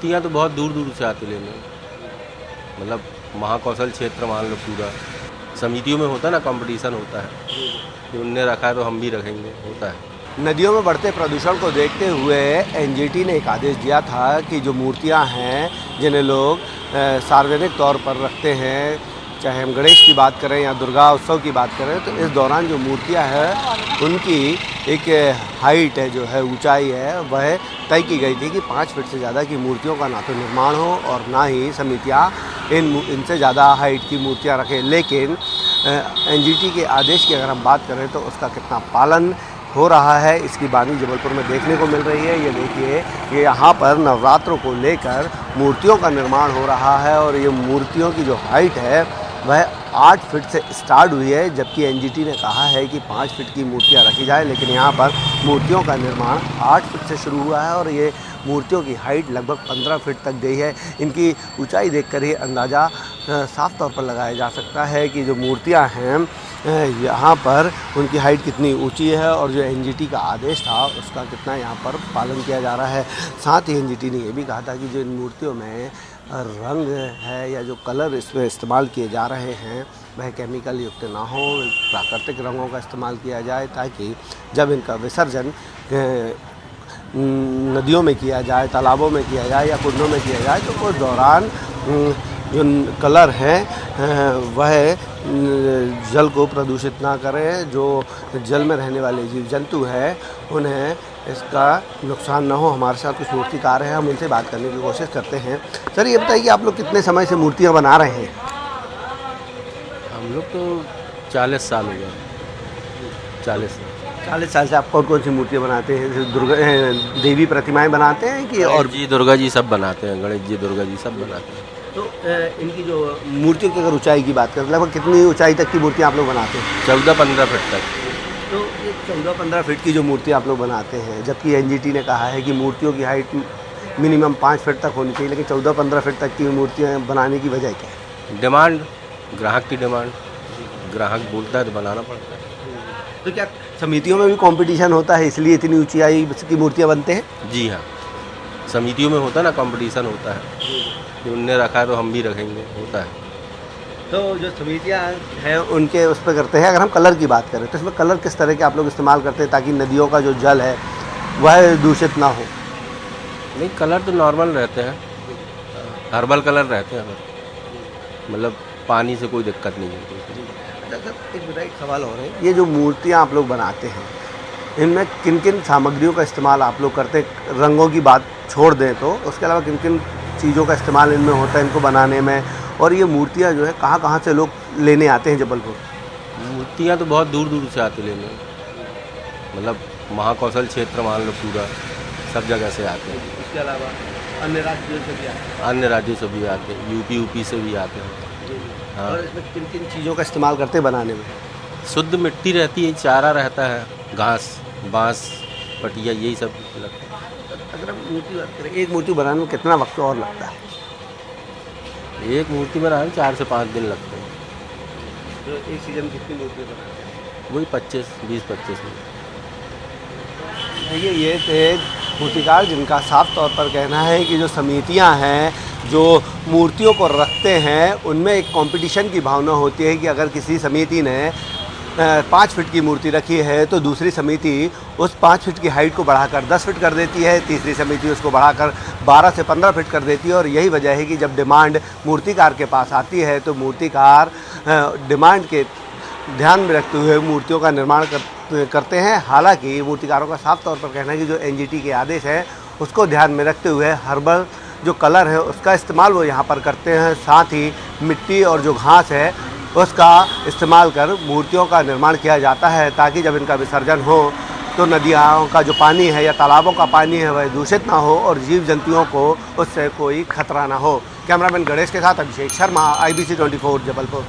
मूर्तियाँ तो बहुत दूर दूर से आती लेने, मतलब महाकौशल क्षेत्र मान लो पूरा। समितियों में होता है ना, कंपटीशन होता है कि उनने रखा है तो हम भी रखेंगे, होता है। नदियों में बढ़ते प्रदूषण को देखते हुए एनजीटी ने एक आदेश दिया था कि जो मूर्तियां हैं जिन्हें लोग सार्वजनिक तौर पर रखते हैं, चाहे हम गणेश की बात करें या दुर्गा उत्सव की बात करें, तो इस दौरान जो मूर्तियां हैं उनकी एक हाइट है, जो है ऊंचाई है, वह तय की गई थी कि 5 फीट से ज़्यादा की मूर्तियों का ना तो निर्माण हो और ना ही समितियाँ इनसे ज़्यादा हाइट की मूर्तियाँ रखें। लेकिन एनजीटी के आदेश की अगर हम बात करें तो उसका कितना पालन हो रहा है, इसकी बानी जबलपुर में देखने को मिल रही है। ये देखिए, ये यहाँ पर नवरात्रों को लेकर मूर्तियों का निर्माण हो रहा है और ये मूर्तियों की जो हाइट है वह 8 फीट से स्टार्ट हुई है, जबकि एनजीटी ने कहा है कि 5 फीट की मूर्तियाँ रखी जाए। लेकिन यहाँ पर मूर्तियों का निर्माण 8 फीट से शुरू हुआ है और ये मूर्तियों की हाइट लगभग 15 फीट तक गई है। इनकी ऊंचाई देखकर ही अंदाज़ा साफ तौर पर लगाया जा सकता है कि जो मूर्तियाँ हैं यहाँ पर उनकी हाइट कितनी ऊंची है और जो एनजीटी का आदेश था उसका कितना यहाँ पर पालन किया जा रहा है। साथ ही एनजीटी ने यह भी कहा था कि जो इन मूर्तियों में रंग है या जो कलर इसमें इस्तेमाल किए जा रहे हैं वह केमिकल युक्त ना हो, प्राकृतिक रंगों का इस्तेमाल किया जाए, ताकि जब इनका विसर्जन नदियों में किया जाए, तालाबों में किया जाए या कुंडों में किया जाए तो उस दौरान जो कलर हैं वह जल को प्रदूषित ना करें। जो जल में रहने वाले जीव जंतु हैं उन्हें इसका नुकसान ना हो। हमारे साथ कुछ मूर्तिकार हैं, हम उनसे बात करने की कोशिश करते हैं। सर, ये बताइए कि आप लोग कितने समय से मूर्तियाँ बना रहे हैं? हम लोग तो 40 साल हो गए। 40 साल से आप कौन कौन सी मूर्तियाँ बनाते हैं? दुर्गा देवी प्रतिमाएं बनाते हैं कि और जी दुर्गा जी सब बनाते हैं, गणेश जी दुर्गा जी सब बनाते हैं। तो इनकी जो मूर्तियों की अगर ऊंचाई की बात करें, लगभग कितनी ऊंचाई तक की मूर्तियाँ आप लोग बनाते हैं? 14-15 फीट तक। तो ये 14-15 फीट की जो मूर्तियाँ आप लोग बनाते हैं, जबकि एनजीटी ने कहा है कि मूर्तियों की हाइट मिनिमम 5 फीट तक होनी चाहिए, लेकिन 14-15 फीट तक की मूर्तियाँ बनाने की वजह क्या है? डिमांड, ग्राहक की डिमांड, ग्राहक बोलता है तो बनाना पड़ता है। तो क्या समितियों में भी कंपटीशन होता है इसलिए इतनी ऊंचाई की मूर्तियाँ बनते हैं? जी हाँ, समितियों में होता है ना, कंपटीशन होता है कि उनने रखा है तो हम भी रखेंगे, होता है। तो जो समितियाँ हैं उनके उस पर करते हैं। अगर हम कलर की बात करें तो इसमें कलर किस तरह के आप लोग इस्तेमाल करते हैं ताकि नदियों का जो जल है वह दूषित ना हो? नहीं, कलर तो नॉर्मल रहते हैं, हर्बल कलर रहते हैं, मतलब पानी से कोई दिक्कत नहीं होती। एक सवाल और है, ये जो मूर्तियाँ आप लोग बनाते हैं इनमें किन किन सामग्रियों का इस्तेमाल आप लोग करते हैं? रंगों की बात छोड़ दें तो उसके अलावा किन किन चीज़ों का इस्तेमाल इनमें होता है इनको बनाने में? और ये मूर्तियाँ जो है कहाँ से लोग लेने आते हैं जबलपुर? मूर्तियाँ तो बहुत दूर दूर से आती लेने, मतलब महाकौशल क्षेत्र मान लो पूरा, सब जगह से आते हैं। उसके अलावा अन्य राज्यों से भी आते हैं? अन्य राज्यों से भी आते हैं, यूपी से भी आते हैं। हाँ। और इसमें किन किन चीज़ों का इस्तेमाल करते हैं बनाने में? शुद्ध मिट्टी रहती है, चारा रहता है, घास, बांस, पटिया, यही सब लगता है। अगर हम मूर्ति बात करें, एक मूर्ति बनाने में कितना वक्त और लगता है? एक मूर्ति बनाने में 4 से 5 दिन लगते हैं। तो एक सीजन में कितनी मूर्ति बनाते हैं? वही 20-25 में। देखिए, ये थे मूर्तिकार जिनका साफ तौर पर कहना है कि जो समितियां हैं जो मूर्तियों को रखते हैं उनमें एक कंपटीशन की भावना होती है कि अगर किसी समिति ने 5 फीट की मूर्ति रखी है तो दूसरी समिति उस 5 फीट की हाइट को बढ़ाकर 10 फीट कर देती है, तीसरी समिति उसको बढ़ाकर 12 से 15 फीट कर देती है। और यही वजह है कि जब डिमांड मूर्तिकार के पास आती है तो मूर्तिकार डिमांड के ध्यान में रखते हुए मूर्तियों का निर्माण करते हैं। हालांकि मूर्तिकारों का साफ तौर पर कहना है कि जो एनजीटी के आदेश है उसको ध्यान में रखते हुए हर्बल जो कलर है उसका इस्तेमाल वो यहाँ पर करते हैं। साथ ही मिट्टी और जो घास है उसका इस्तेमाल कर मूर्तियों का निर्माण किया जाता है, ताकि जब इनका विसर्जन हो तो नदियों का जो पानी है या तालाबों का पानी है वह दूषित ना हो और जीव जंतुओं को उससे कोई खतरा ना हो। कैमरामैन गणेश के साथ अभिषेक शर्मा, IBC 24 जबलपुर।